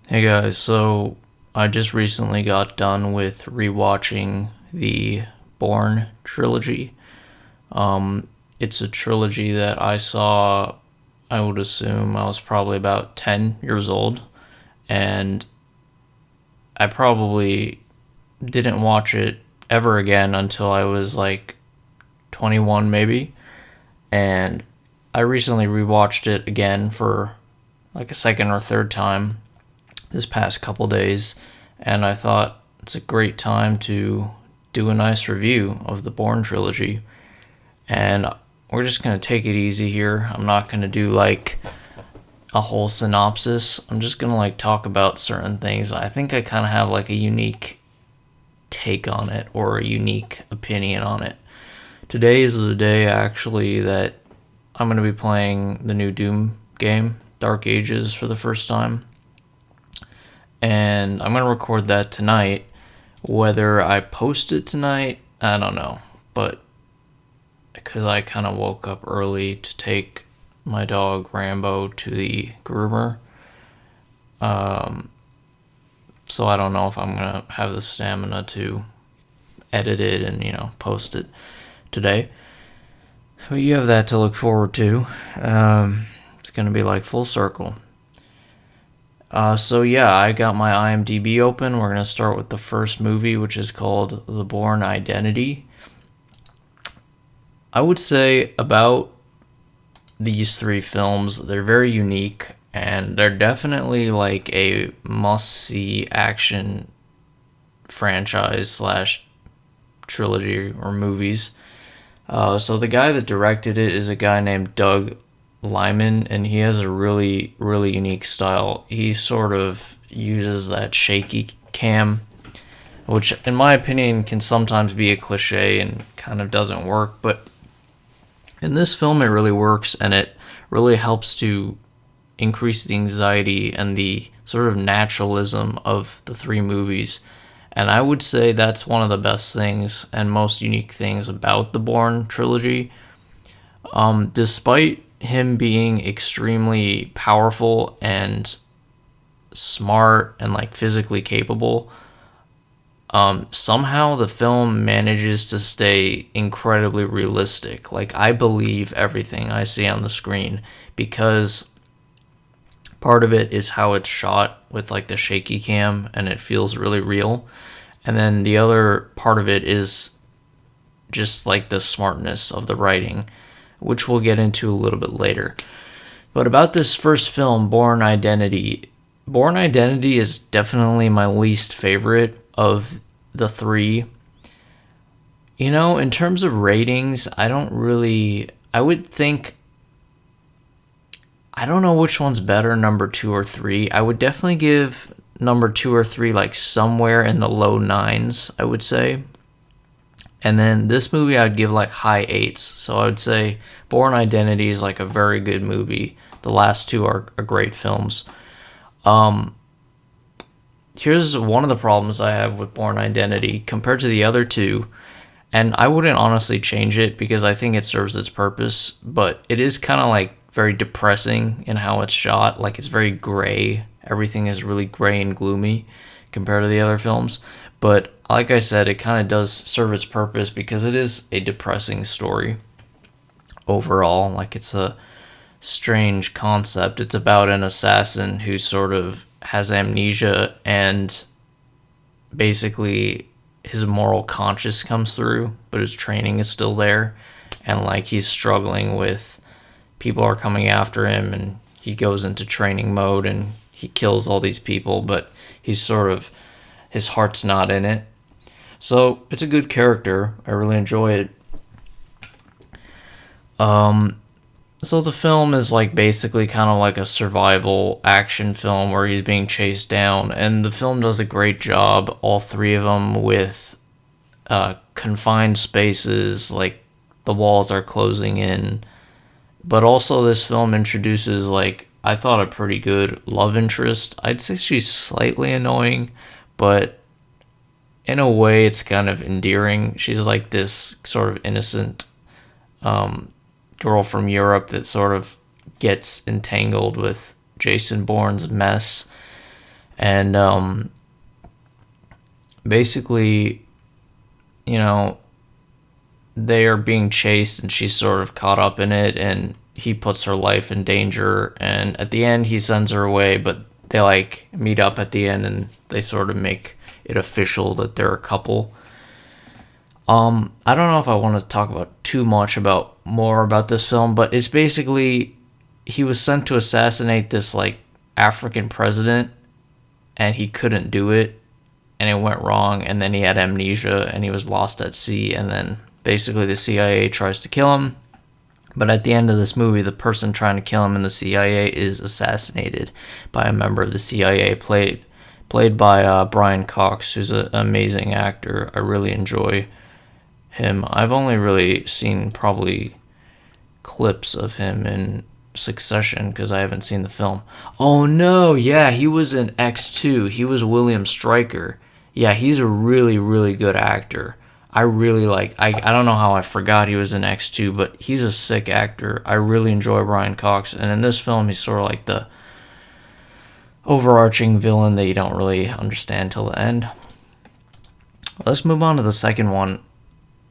Hey guys, so I just recently got done with rewatching the Bourne trilogy. It's a trilogy that I saw, I would assume I was probably about 10 years old, and I probably didn't watch it ever again until I was like 21 maybe, and I recently rewatched it again for like a second or third time this past couple days, and I thought it's a great time to do a nice review of the Bourne trilogy. And we're just gonna take it easy here. I'm not gonna do like a whole synopsis. I'm just gonna like talk about certain things. I think I kind of have like a unique take on it or a unique opinion on it. Today is the day actually that I'm gonna be playing the new Doom game, Dark Ages, for the first time, and I'm gonna record that tonight. Whether I post it tonight, I don't know, but because I kind of woke up early to take my dog Rambo to the groomer, so I don't know if I'm gonna have the stamina to edit it and post it today. But you have that to look forward to. It's gonna be like full circle. So yeah, I got my IMDb open. We're gonna start with the first movie, which is called The Bourne Identity. I would say about these three films, they're very unique and they're definitely like a must-see action franchise slash trilogy or movies. So the guy that directed it is a guy named Doug Lyman, and he has a really, really unique style. He sort of uses that shaky cam, which, in my opinion, can sometimes be a cliche and kind of doesn't work. But in this film, it really works, and it really helps to increase the anxiety and the sort of naturalism of the three movies. And I would say that's one of the best things and most unique things about the Bourne trilogy. Despite him being extremely powerful and smart and like physically capable, somehow the film manages to stay incredibly realistic. Like, I believe everything I see on the screen because part of it is how it's shot with like the shaky cam and it feels really real. And then the other part of it is just like the smartness of the writing, which we'll get into a little bit later. But about this first film, Bourne Identity. Bourne Identity is definitely my least favorite of the three. In terms of ratings, I would think, I don't know which one's better, number two or three. I would definitely give number two or three like somewhere in the low nines, I would say. And then this movie I'd give like high eights. So I would say Bourne Identity is like a very good movie. The last two are great films. Here's one of the problems I have with Bourne Identity compared to the other two. And I wouldn't honestly change it because I think it serves its purpose. But it is kind of like very depressing in how it's shot. Like, it's very gray. Everything is really gray and gloomy compared to the other films. But like I said, it kind of does serve its purpose because it is a depressing story overall. Like, it's a strange concept. It's about an assassin who sort of has amnesia and basically his moral conscience comes through, but his training is still there. And like, he's struggling with people are coming after him and he goes into training mode and he kills all these people, but he's sort of, his heart's not in it. So it's a good character. I really enjoy it. So the film is like basically kind of like a survival action film where he's being chased down, and the film does a great job, all three of them, with confined spaces, like the walls are closing in. But also this film introduces, like, I thought, a pretty good love interest. I'd say she's slightly annoying, but in a way it's kind of endearing. She's like this sort of innocent girl from Europe that sort of gets entangled with Jason Bourne's mess. And basically, you know, they are being chased and she's sort of caught up in it, and he puts her life in danger, and at the end he sends her away, but they like meet up at the end and they sort of make it official that they're a couple. I don't know if I want to talk about too much about more about this film, but it's basically he was sent to assassinate this like African president, and he couldn't do it, and it went wrong, and then he had amnesia and he was lost at sea, and then basically the CIA tries to kill him. But at the end of this movie, the person trying to kill him in the CIA is assassinated by a member of the CIA, played by Brian Cox, who's an amazing actor. I really enjoy him. I've only really seen probably clips of him in Succession because I haven't seen the film. Oh no, yeah, he was in X2. He was William Stryker. Yeah, he's a really, really good actor. I really like. I don't know how I forgot he was in X2, but he's a sick actor. I really enjoy Brian Cox, and in this film, he's sort of like the overarching villain that you don't really understand till the end. Let's move on to the second one.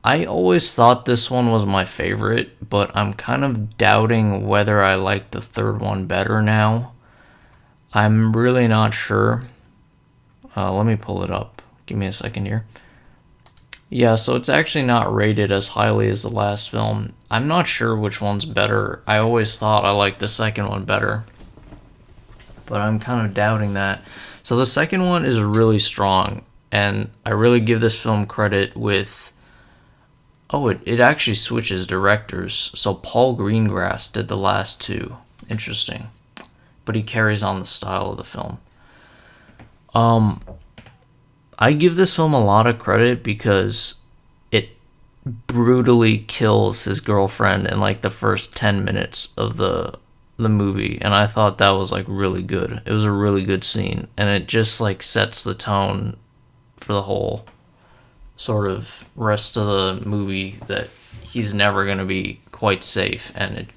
I always thought this one was my favorite, but I'm kind of doubting whether I like the third one better now. I'm really not sure. Let me pull it up. Give me a second here. Yeah, so it's actually not rated as highly as the last film. I'm not sure which one's better. I always thought I liked the second one better, but I'm kind of doubting that. So the second one is really strong, and I really give this film credit with... Oh, it actually switches directors. So Paul Greengrass did the last two. Interesting. But he carries on the style of the film. I give this film a lot of credit because it brutally kills his girlfriend in like the first 10 minutes of the movie, and I thought that was like really good. It was a really good scene, and it just like sets the tone for the whole sort of rest of the movie that he's never going to be quite safe, and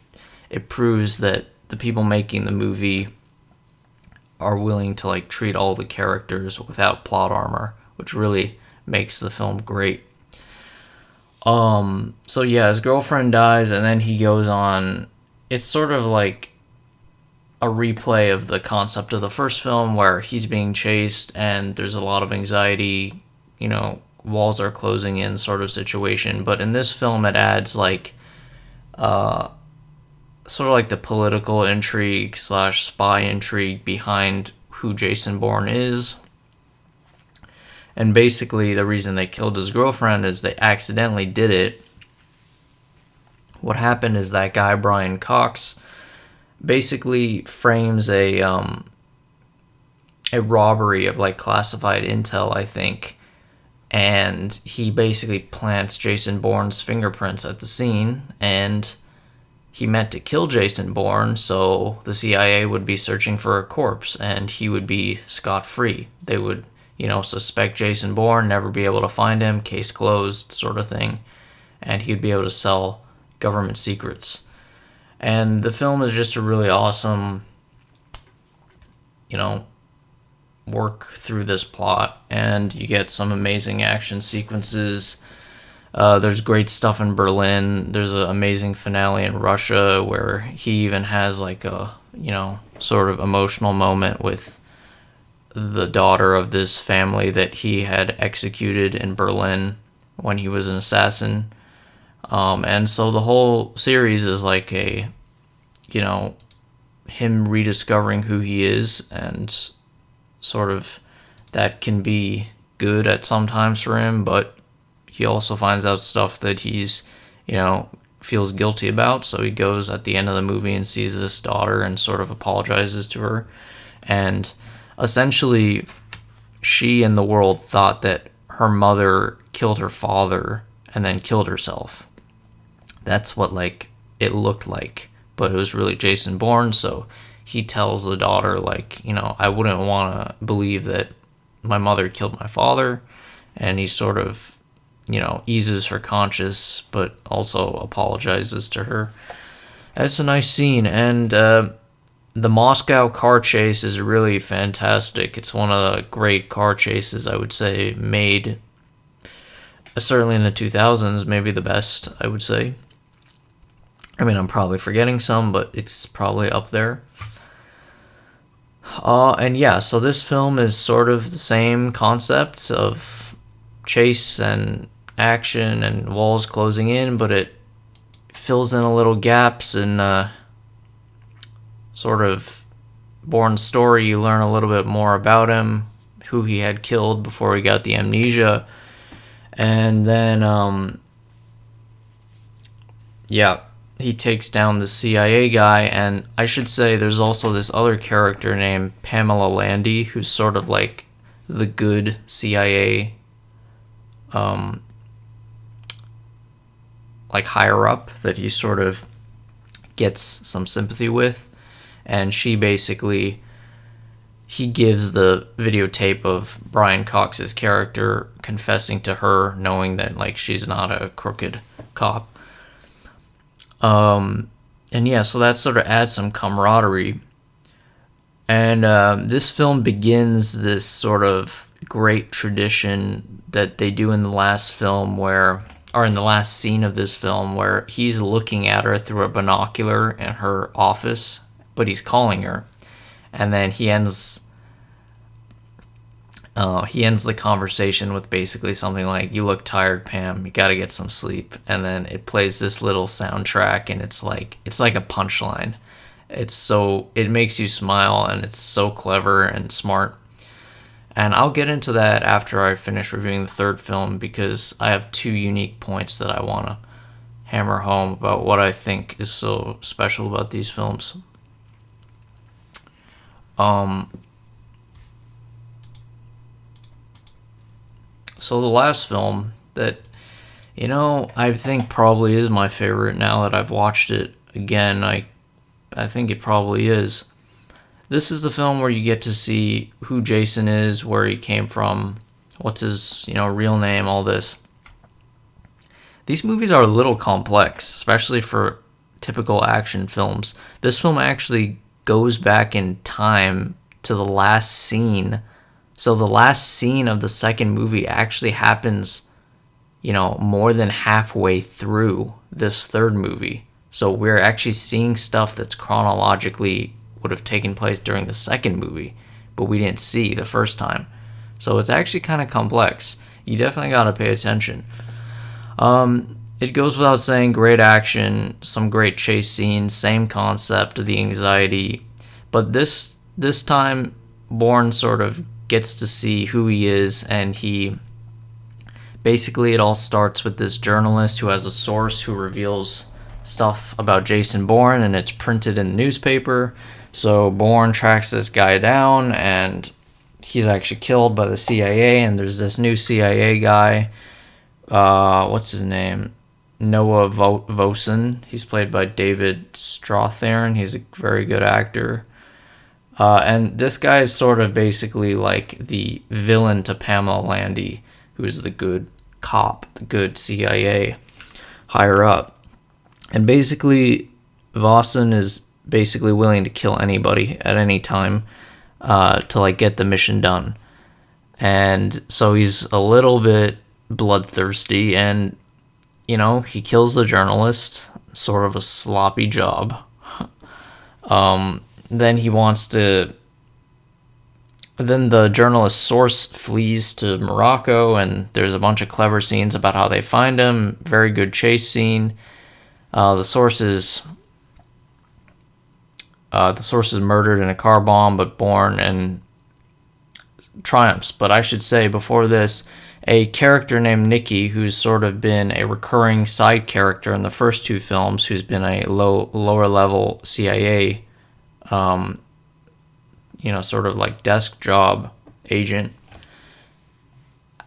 it proves that the people making the movie are willing to like treat all the characters without plot armor, which really makes the film great. So yeah, his girlfriend dies, and then he goes on. It's sort of like a replay of the concept of the first film where he's being chased and there's a lot of anxiety, walls are closing in sort of situation. But in this film, it adds like sort of like the political intrigue / spy intrigue behind who Jason Bourne is. And basically the reason they killed his girlfriend is they accidentally did it. What happened is that guy Brian Cox basically frames a robbery of like classified intel, I think, and he basically plants Jason Bourne's fingerprints at the scene, and he meant to kill Jason Bourne so the CIA would be searching for a corpse and he would be scot-free. They would, suspect Jason Bourne, never be able to find him, case closed sort of thing, and he'd be able to sell government secrets. And the film is just a really awesome, work through this plot, and you get some amazing action sequences. There's great stuff in Berlin. There's an amazing finale in Russia where he even has like a, sort of emotional moment with the daughter of this family that he had executed in Berlin when he was an assassin. And so the whole series is like a, him rediscovering who he is, and sort of that can be good at sometimes for him, but he also finds out stuff that he's, feels guilty about. So he goes at the end of the movie and sees this daughter and sort of apologizes to her. And essentially, she and the world thought that her mother killed her father and then killed herself. That's what like it looked like, but it was really Jason Bourne. So he tells the daughter like, I wouldn't want to believe that my mother killed my father, and he sort of, eases her conscience, but also apologizes to her. And it's a nice scene, and The Moscow car chase is really fantastic. It's one of the great car chases, I would say, made. Certainly in the 2000s, maybe the best, I would say. I mean, I'm probably forgetting some, but it's probably up there. And yeah, so this film is sort of the same concept of chase and action and walls closing in, but it fills in a little gaps in sort of Bourne's story. You learn a little bit more about him, who he had killed before he got the amnesia. And then, yeah, he takes down the CIA guy, and I should say there's also this other character named Pamela Landy, who's sort of like the good CIA, like higher up that he sort of gets some sympathy with, and she basically, he gives the videotape of Brian Cox's character confessing to her, knowing that like she's not a crooked cop. And yeah, so that sort of adds some camaraderie. And this film begins this sort of great tradition that they do in the last film or in the last scene of this film, where he's looking at her through a binocular in her office, but he's calling her. And then he ends the conversation with basically something like, "You look tired, Pam. You got to get some sleep." And then it plays this little soundtrack, and it's like a punchline. It makes you smile, and it's so clever and smart. And I'll get into that after I finish reviewing the third film, because I have two unique points that I want to hammer home about what I think is so special about these films. So the last film that, I think probably is my favorite now that I've watched it again. I think it probably is. This is the film where you get to see who Jason is, where he came from, what's his, real name, all this. These movies are a little complex, especially for typical action films. This film actually goes back in time to the last scene. So the last scene of the second movie actually happens, more than halfway through this third movie. So we're actually seeing stuff that's chronologically would have taken place during the second movie, but we didn't see the first time. So it's actually kind of complex. You definitely got to pay attention. It goes without saying, great action, some great chase scenes, same concept of the anxiety. But this time, Bourne sort of gets to see who he is, and basically it all starts with this journalist who has a source who reveals stuff about Jason Bourne, and it's printed in the newspaper. So Bourne tracks this guy down, and he's actually killed by the CIA, and there's this new CIA guy, what's his name? Noah Vosen. He's played by David Strathairn. He's a very good actor. And this guy is sort of basically like the villain to Pamela Landy, who is the good cop, the good CIA higher up. And basically, Vosen is basically willing to kill anybody at any time to get the mission done. And so he's a little bit bloodthirsty, and he kills the journalist. Sort of a sloppy job. Then the journalist's source flees to Morocco, and there's a bunch of clever scenes about how they find him. Very good chase scene. The source is murdered in a car bomb, but Bourne and triumphs. But I should say before this, a character named Nikki, who's sort of been a recurring side character in the first two films, who's been a lower level CIA, sort of like desk job agent,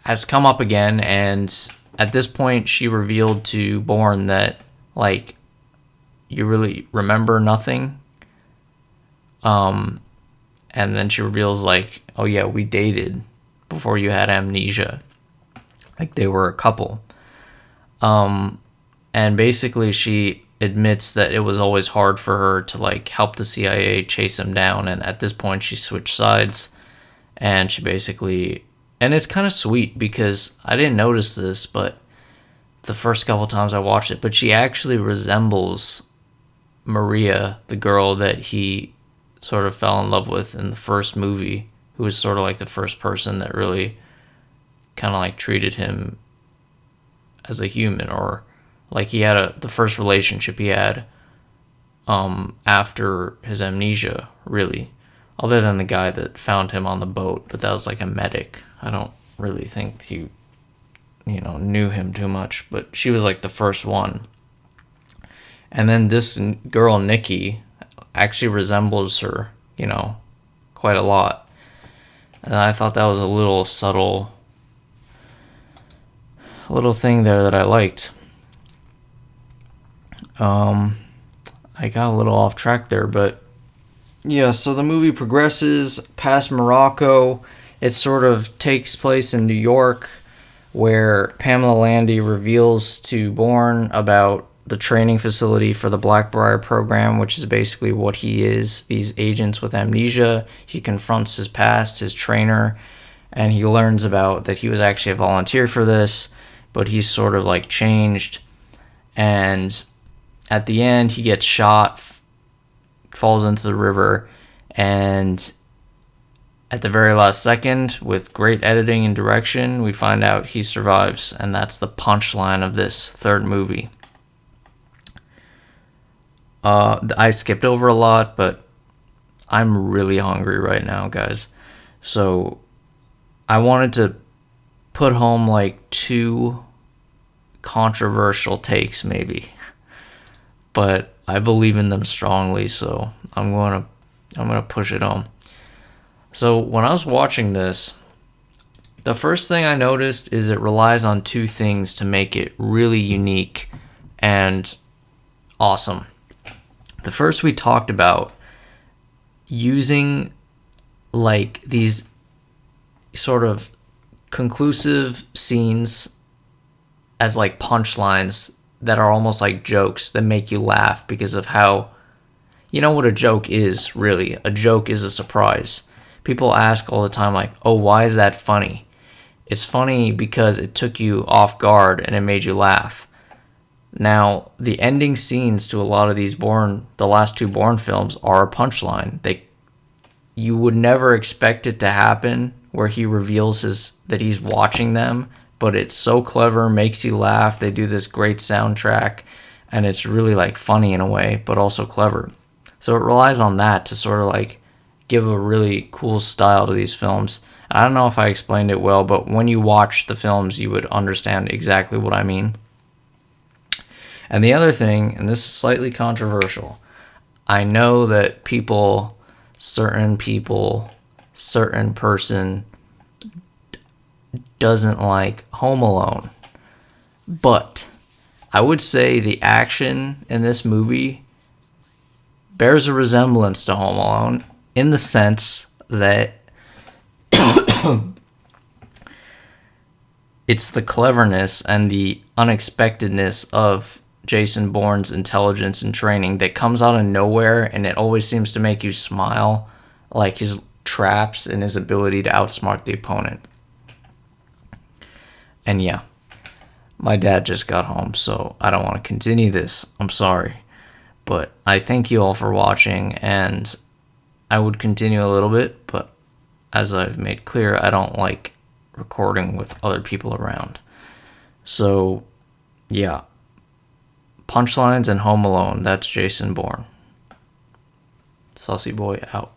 has come up again, and at this point she revealed to Bourne that, you really remember nothing. And then she reveals, oh yeah, we dated before you had amnesia. They were a couple. And basically she admits that it was always hard for her to like help the CIA chase him down, and at this point she switched sides, and she basically, and it's kind of sweet because I didn't notice this, but the first couple times I watched it, but she actually resembles Maria, the girl that he sort of fell in love with in the first movie, who was sort of like the first person that really kind of like treated him as a human, or like he had the first relationship he had after his amnesia, really, other than the guy that found him on the boat, but that was like a medic. I don't really think he knew him too much, but she was like the first one. And then this girl Nikki actually resembles her, quite a lot, and I thought that was a little subtle little thing there that I liked. I got a little off track there, but yeah, so the movie progresses past Morocco. It sort of takes place in New York, where Pamela Landy reveals to Bourne about the training facility for the Blackbriar program, which is basically what he is, these agents with amnesia. He confronts his past, his trainer, and he learns about that he was actually a volunteer for this, but he's sort of like changed. And at the end, he gets shot, falls into the river, and at the very last second, with great editing and direction, we find out he survives, and that's the punchline of this third movie. I skipped over a lot, but I'm really hungry right now, guys. So I wanted to put home like 2 controversial takes, maybe, but I believe in them strongly, so I'm gonna push it home. So when I was watching this, the first thing I noticed is it relies on 2 things to make it really unique and awesome. The first we talked about, using like these sort of conclusive scenes as like punchlines that are almost like jokes that make you laugh because of how, what a joke is, really. A joke is a surprise. People ask all the time, like, oh, why is that funny? It's funny because it took you off guard and it made you laugh. Now, the ending scenes to a lot of these the last 2 Bourne films are a punchline. You would never expect it to happen, where he reveals that he's watching them, but it's so clever, makes you laugh. They do this great soundtrack, and it's really like funny in a way, but also clever. So it relies on that to sort of like give a really cool style to these films. I don't know if I explained it well, but when you watch the films, you would understand exactly what I mean. And the other thing, and this is slightly controversial, I know that certain person doesn't like Home Alone, but I would say the action in this movie bears a resemblance to Home Alone in the sense that it's the cleverness and the unexpectedness of Jason Bourne's intelligence and training that comes out of nowhere, and it always seems to make you smile, like his traps and his ability to outsmart the opponent. And yeah, my dad just got home, so I don't want to continue this. I'm sorry. But I thank you all for watching, and I would continue a little bit, but as I've made clear, I don't like recording with other people around. So, yeah. Punchlines and Home Alone, that's Jason Bourne. Saucy Boy out.